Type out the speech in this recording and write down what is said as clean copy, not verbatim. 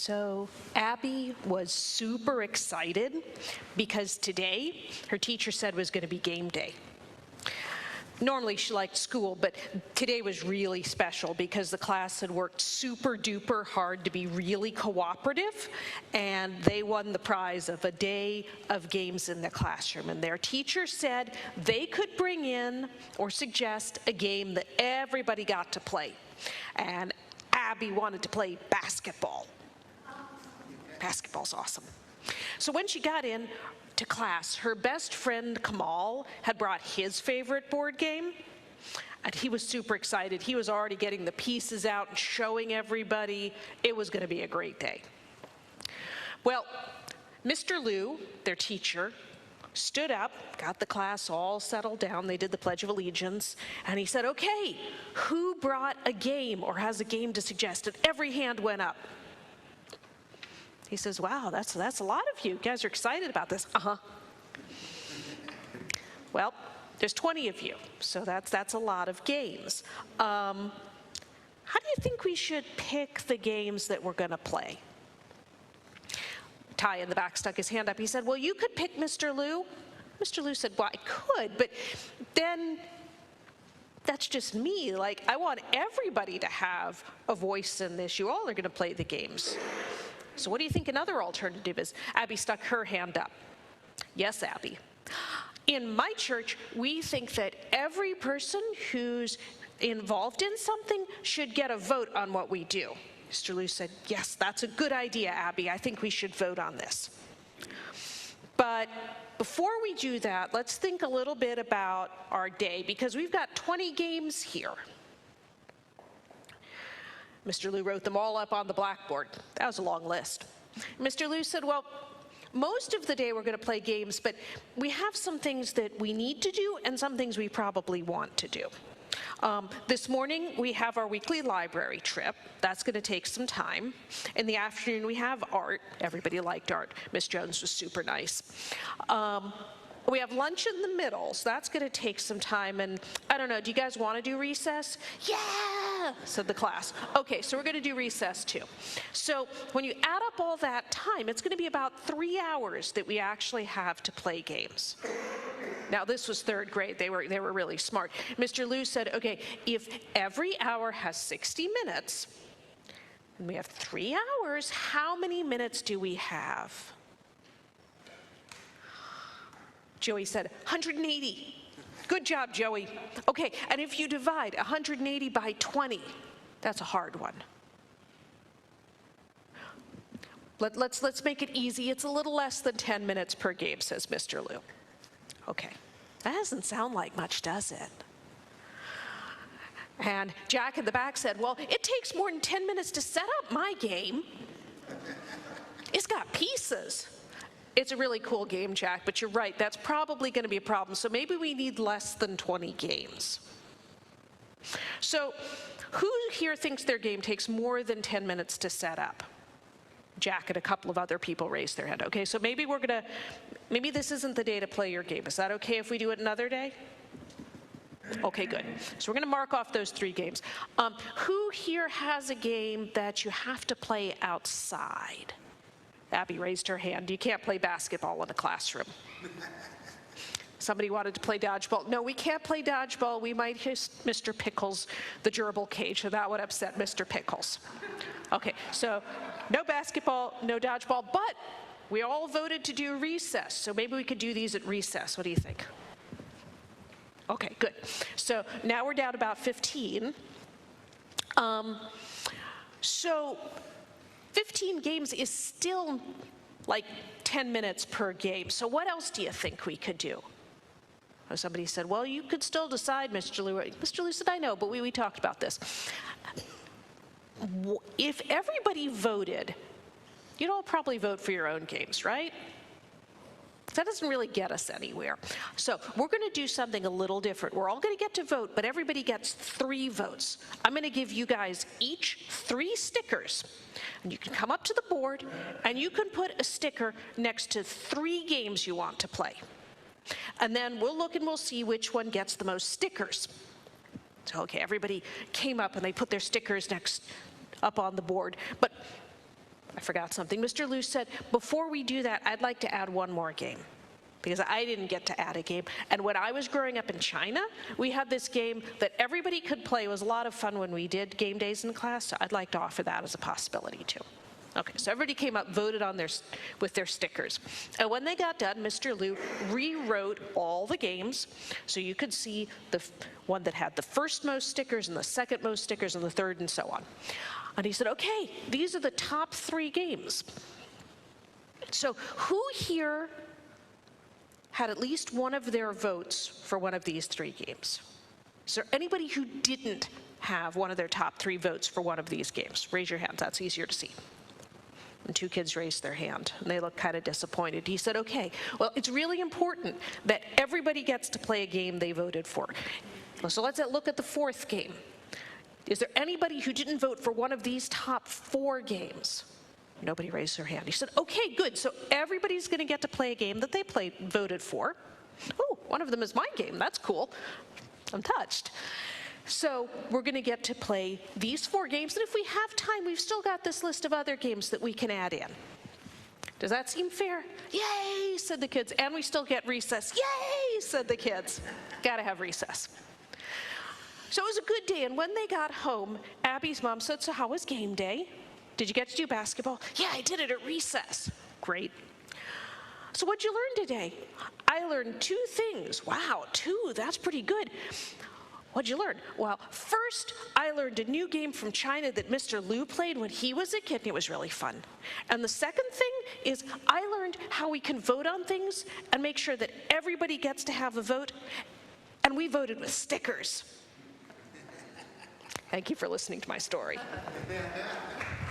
So Abby was super excited because today her teacher said was going to be game day. Normally she liked school, but today was really special because the class had worked super duper hard to be really cooperative, and they won the prize of a day of games in the classroom. And their teacher said they could bring in or suggest a game that everybody got to play. And Abby wanted to play basketball. Basketball's awesome. So when she got in to class, her best friend Kamal had brought his favorite board game, and he was super excited. He was already getting the pieces out and showing everybody. It was going to be a great day. Well, Mr. Liu, their teacher, stood up, got the class all settled down. They did the Pledge of Allegiance, and he said, okay, who brought a game or has a game to suggest? And every hand went up. He says, wow, that's a lot of you. You guys are excited about this. Well, there's 20 of you, so that's a lot of games. How do you think we should pick the games that we're going to play? Ty in the back stuck his hand up. He said, well, you could pick Mr. Liu. Mr. Liu said, well, I could, but then that's just me. Like, I want everybody to have a voice in this. You all are going to play the games. So what do you think another alternative is? Abby stuck her hand up. Yes, Abby. In my church, we think that every person who's involved in something should get a vote on what we do. Mr. Liu said, yes, that's a good idea, Abby. I think we should vote on this. But before we do that, let's think a little bit about our day, because we've got 20 games here. Mr. Liu wrote them all up on the blackboard. That was a long list. Mr. Liu said, well, most of the day we're going to play games, but we have some things that we need to do and some things we probably want to do. This morning we have our weekly library trip. That's going to take some time. In the afternoon we have art. Everybody liked art. Miss Jones was super nice. We have lunch in the middle, so that's going to take some time. And I don't know, do you guys want to do recess? Yeah, said the class. Okay, so we're going to do recess too. So when you add up all that time, it's going to be about 3 hours that we actually have to play games. Now, this was third grade. They were really smart. Mr. Liu said, okay, if every hour has 60 minutes, and we have 3 hours, how many minutes do we have? Joey said, 180. Good job, Joey. Okay, and if you divide 180 by 20, that's a hard one. Let's make it easy. It's a little less than 10 minutes per game, says Mr. Liu. Okay, that doesn't sound like much, does it? And Jack in the back said, well, it takes more than 10 minutes to set up my game. It's got pieces. It's a really cool game, Jack, but you're right, that's probably going to be a problem. So maybe we need less than 20 games. So who here thinks their game takes more than 10 minutes to set up? Jack and a couple of other people raised their hand. Okay, so maybe maybe this isn't the day to play your game. Is that okay if we do it another day? Okay, good. So we're going to mark off those 3 games. Who here has a game that you have to play outside? Abby raised her hand. You can't play basketball in a classroom. Somebody wanted to play dodgeball. No, we can't play dodgeball. We might hit Mr. Pickles, the gerbil cage, so that would upset Mr. Pickles. Okay, so no basketball, no dodgeball, but we all voted to do recess, so maybe we could do these at recess. What do you think? Okay, good. So now we're down about 15. So 15 games is still like 10 minutes per game. So what else do you think we could do? Somebody said, well, you could still decide, Mr. Liu. Mr. Liu said, I know, but we talked about this. If everybody voted, you'd all probably vote for your own games, right? That doesn't really get us anywhere. So we're going to do something a little different. We're all going to get to vote, but everybody gets 3 votes. I'm going to give you guys each 3 stickers. And you can come up to the board, and you can put a sticker next to 3 games you want to play. And then we'll look and we'll see which one gets the most stickers. So, okay, everybody came up and they put their stickers up on the board. But I forgot something. Mr. Luce said, before we do that, I'd like to add one more game, because I didn't get to add a game. And when I was growing up in China, we had this game that everybody could play. It was a lot of fun when we did game days in class, so I'd like to offer that as a possibility too. Okay, so everybody came up, voted on with their stickers. And when they got done, Mr. Liu rewrote all the games, so you could see the one that had the first most stickers and the second most stickers and the third and so on. And he said, okay, these are the top 3 games. So who here had at least one of their votes for one of these 3 games? Is there anybody who didn't have one of their top 3 votes for one of these games? Raise your hands, that's easier to see. And 2 kids raised their hand, and they looked kind of disappointed. He said, okay, well, it's really important that everybody gets to play a game they voted for. So let's look at the 4th game. Is there anybody who didn't vote for one of these top 4 games? Nobody raised their hand. He said, okay, good, so everybody's going to get to play a game that they voted for. Oh, one of them is my game, that's cool. I'm touched. So we're going to get to play these 4 games, and if we have time, we've still got this list of other games that we can add in. Does that seem fair? Yay, said the kids, and we still get recess. Yay, said the kids. Gotta have recess. So it was a good day, and when they got home, Abby's mom said, so how was game day? Did you get to do basketball? Yeah, I did it at recess. Great. So what'd you learn today? I learned 2 things. Wow, 2, that's pretty good. What'd you learn? Well, first, I learned a new game from China that Mr. Liu played when he was a kid, and it was really fun. And the second thing is I learned how we can vote on things and make sure that everybody gets to have a vote, and we voted with stickers. Thank you for listening to my story.